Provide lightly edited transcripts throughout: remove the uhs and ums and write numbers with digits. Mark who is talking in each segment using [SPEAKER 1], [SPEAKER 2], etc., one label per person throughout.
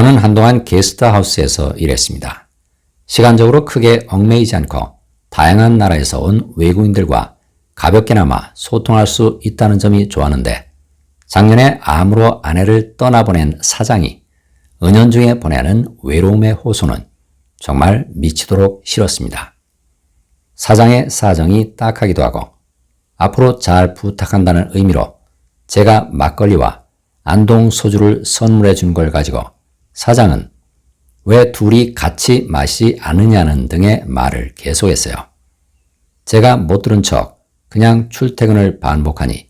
[SPEAKER 1] 저는 한동안 게스트하우스에서 일했습니다. 시간적으로 크게 얽매이지 않고 다양한 나라에서 온 외국인들과 가볍게나마 소통할 수 있다는 점이 좋았는데 작년에 암으로 아내를 떠나보낸 사장이 은연중에 보내는 외로움의 호소는 정말 미치도록 싫었습니다. 사장의 사정이 딱하기도 하고 앞으로 잘 부탁한다는 의미로 제가 막걸리와 안동 소주를 선물해 준 걸 가지고 사장은 왜 둘이 같이 마시지 않느냐는 등의 말을 계속했어요. 제가 못 들은 척 그냥 출퇴근을 반복하니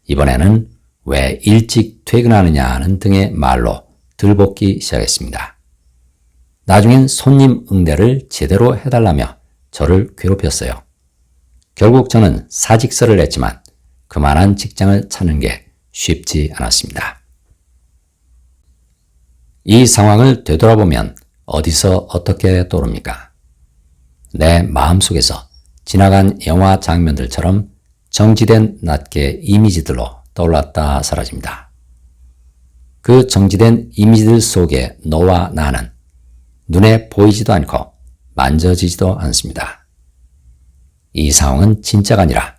[SPEAKER 1] 이번에는 왜 일찍 퇴근하느냐는 등의 말로 들볶기 시작했습니다. 나중엔 손님 응대를 제대로 해달라며 저를 괴롭혔어요. 결국 저는 사직서를 냈지만 그만한 직장을 찾는 게 쉽지 않았습니다. 이 상황을 되돌아보면 어디서 어떻게 떠오릅니까? 내 마음속에서 지나간 영화 장면들처럼 정지된 낱개 이미지들로 떠올랐다 사라집니다. 그 정지된 이미지들 속에 너와 나는 눈에 보이지도 않고 만져지지도 않습니다. 이 상황은 진짜가 아니라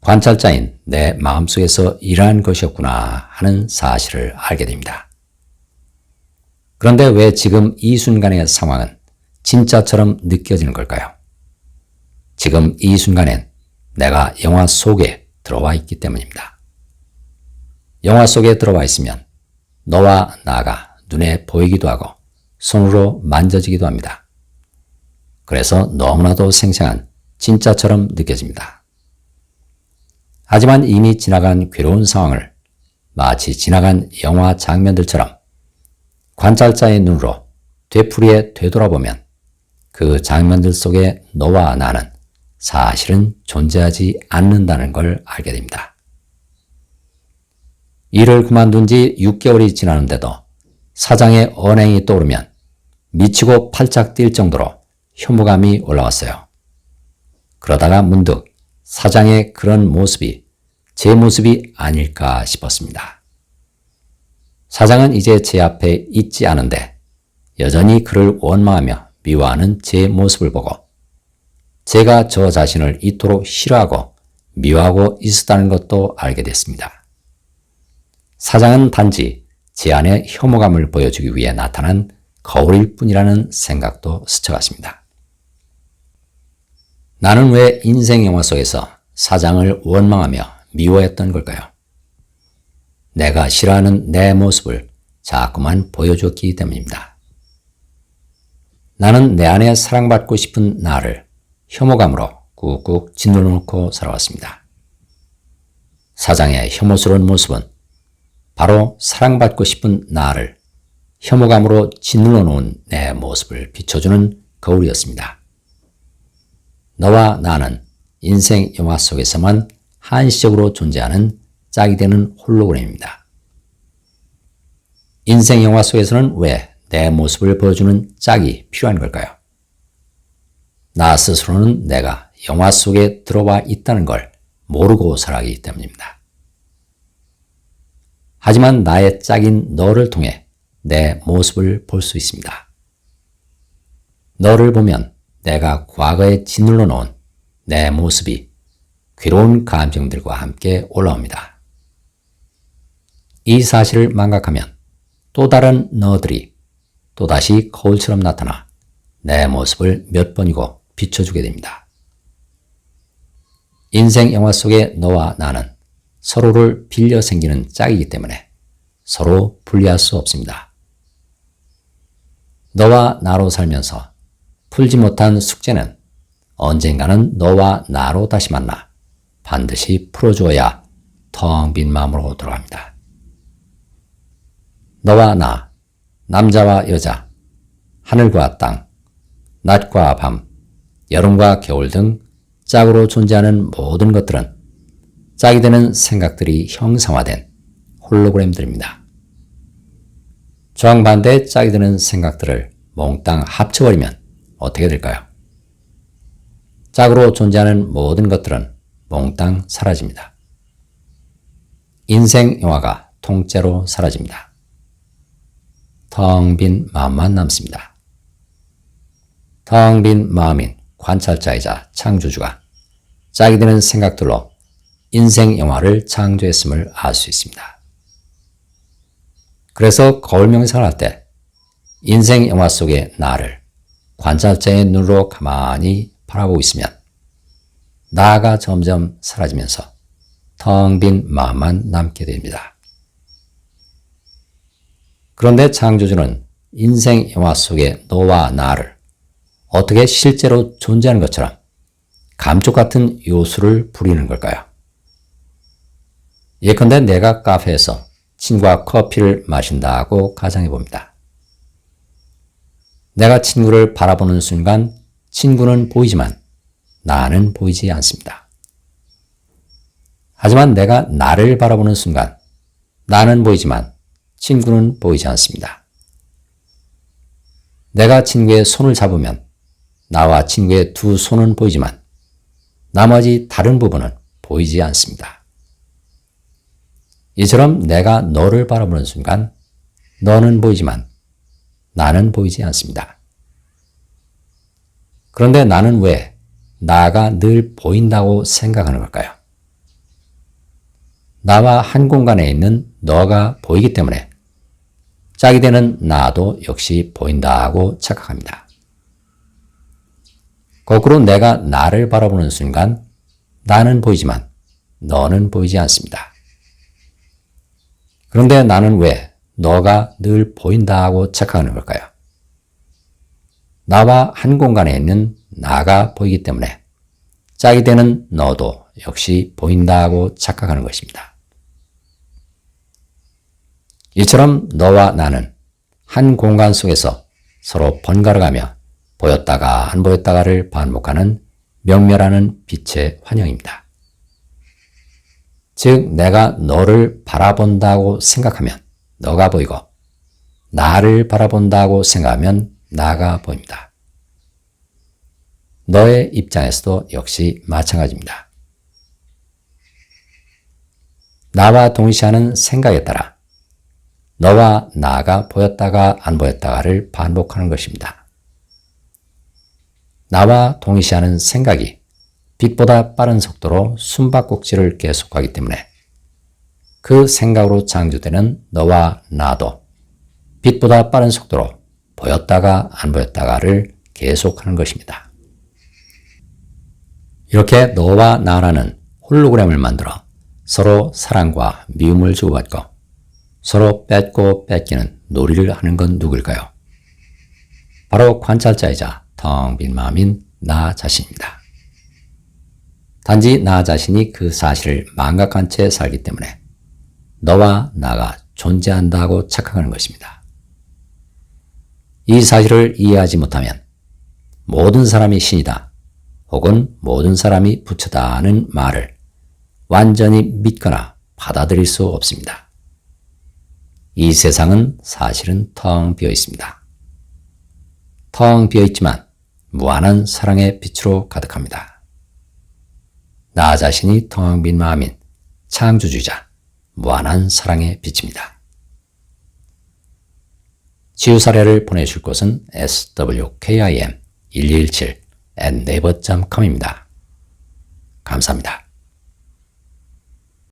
[SPEAKER 1] 관찰자인 내 마음속에서 일어난 것이었구나 하는 사실을 알게 됩니다. 그런데 왜 지금 이 순간의 상황은 진짜처럼 느껴지는 걸까요? 지금 이 순간엔 내가 영화 속에 들어와 있기 때문입니다. 영화 속에 들어와 있으면 너와 나가 눈에 보이기도 하고 손으로 만져지기도 합니다. 그래서 너무나도 생생한 진짜처럼 느껴집니다. 하지만 이미 지나간 괴로운 상황을 마치 지나간 영화 장면들처럼 관찰자의 눈으로 되풀이에 되돌아보면 그 장면들 속에 너와 나는 사실은 존재하지 않는다는 걸 알게 됩니다. 일을 그만둔 지 6개월이 지나는데도 사장의 언행이 떠오르면 미치고 팔짝 뛸 정도로 혐오감이 올라왔어요. 그러다가 문득 사장의 그런 모습이 제 모습이 아닐까 싶었습니다. 사장은 이제 제 앞에 있지 않은데 여전히 그를 원망하며 미워하는 제 모습을 보고 제가 저 자신을 이토록 싫어하고 미워하고 있었다는 것도 알게 됐습니다. 사장은 단지 제 안에 혐오감을 보여주기 위해 나타난 거울일 뿐이라는 생각도 스쳐갔습니다. 나는 왜 인생 영화 속에서 사장을 원망하며 미워했던 걸까요? 내가 싫어하는 내 모습을 자꾸만 보여줬기 때문입니다. 나는 내 안에 사랑받고 싶은 나를 혐오감으로 꾹꾹 짓눌러 놓고 살아왔습니다. 사장의 혐오스러운 모습은 바로 사랑받고 싶은 나를 혐오감으로 짓눌러 놓은 내 모습을 비춰주는 거울이었습니다. 너와 나는 인생 영화 속에서만 한시적으로 존재하는 짝이 되는 홀로그램입니다. 인생 영화 속에서는 왜 내 모습을 보여주는 짝이 필요한 걸까요? 나 스스로는 내가 영화 속에 들어와 있다는 걸 모르고 살아가기 때문입니다. 하지만 나의 짝인 너를 통해 내 모습을 볼 수 있습니다. 너를 보면 내가 과거에 짓눌러 놓은 내 모습이 괴로운 감정들과 함께 올라옵니다. 이 사실을 망각하면 또 다른 너들이 또다시 거울처럼 나타나 내 모습을 몇 번이고 비춰주게 됩니다. 인생 영화 속의 너와 나는 서로를 빌려 생기는 짝이기 때문에 서로 분리할 수 없습니다. 너와 나로 살면서 풀지 못한 숙제는 언젠가는 너와 나로 다시 만나 반드시 풀어주어야 텅 빈 마음으로 돌아갑니다. 너와 나, 남자와 여자, 하늘과 땅, 낮과 밤, 여름과 겨울 등 짝으로 존재하는 모든 것들은 짝이 되는 생각들이 형상화된 홀로그램들입니다. 정반대의 짝이 되는 생각들을 몽땅 합쳐버리면 어떻게 될까요? 짝으로 존재하는 모든 것들은 몽땅 사라집니다. 인생 영화가 통째로 사라집니다. 텅 빈 마음만 남습니다. 텅 빈 마음인 관찰자이자 창조주가 짝이 되는 생각들로 인생 영화를 창조했음을 알 수 있습니다. 그래서 거울 명상을 할 때 인생 영화 속의 나를 관찰자의 눈으로 가만히 바라보고 있으면 나가 점점 사라지면서 텅 빈 마음만 남게 됩니다. 그런데 창조주는 인생 영화 속의 너와 나를 어떻게 실제로 존재하는 것처럼 감쪽 같은 요소를 부리는 걸까요? 예컨대 내가 카페에서 친구와 커피를 마신다고 가정해 봅니다. 내가 친구를 바라보는 순간 친구는 보이지만 나는 보이지 않습니다. 하지만 내가 나를 바라보는 순간 나는 보이지만 친구는 보이지 않습니다. 내가 친구의 손을 잡으면 나와 친구의 두 손은 보이지만 나머지 다른 부분은 보이지 않습니다. 이처럼 내가 너를 바라보는 순간 너는 보이지만 나는 보이지 않습니다. 그런데 나는 왜 나가 늘 보인다고 생각하는 걸까요? 나와 한 공간에 있는 너가 보이기 때문에 짝이 되는 나도 역시 보인다고 착각합니다. 거꾸로 내가 나를 바라보는 순간 나는 보이지만 너는 보이지 않습니다. 그런데 나는 왜 너가 늘 보인다고 착각하는 걸까요? 나와 한 공간에 있는 나가 보이기 때문에 짝이 되는 너도 역시 보인다고 착각하는 것입니다. 이처럼 너와 나는 한 공간 속에서 서로 번갈아가며 보였다가 안 보였다가를 반복하는 명멸하는 빛의 환영입니다. 즉 내가 너를 바라본다고 생각하면 너가 보이고 나를 바라본다고 생각하면 나가 보입니다. 너의 입장에서도 역시 마찬가지입니다. 나와 동시하는 생각에 따라 너와 나가 보였다가 안 보였다가를 반복하는 것입니다. 나와 동시하는 생각이 빛보다 빠른 속도로 숨바꼭질을 계속하기 때문에 그 생각으로 창조되는 너와 나도 빛보다 빠른 속도로 보였다가 안 보였다가를 계속하는 것입니다. 이렇게 너와 나라는 홀로그램을 만들어 서로 사랑과 미움을 주고받고 서로 뺏고 뺏기는 놀이를 하는 건 누굴까요? 바로 관찰자이자 텅 빈 마음인 나 자신입니다. 단지 나 자신이 그 사실을 망각한 채 살기 때문에 너와 나가 존재한다고 착각하는 것입니다. 이 사실을 이해하지 못하면 모든 사람이 신이다 혹은 모든 사람이 부처다 하는 말을 완전히 믿거나 받아들일 수 없습니다. 이 세상은 사실은 텅 비어 있습니다. 텅 비어 있지만 무한한 사랑의 빛으로 가득합니다. 나 자신이 텅 빈 마음인 창조주자 무한한 사랑의 빛입니다. 치유 사례를 보내실 곳은 swkim1217@naver.com입니다. 감사합니다.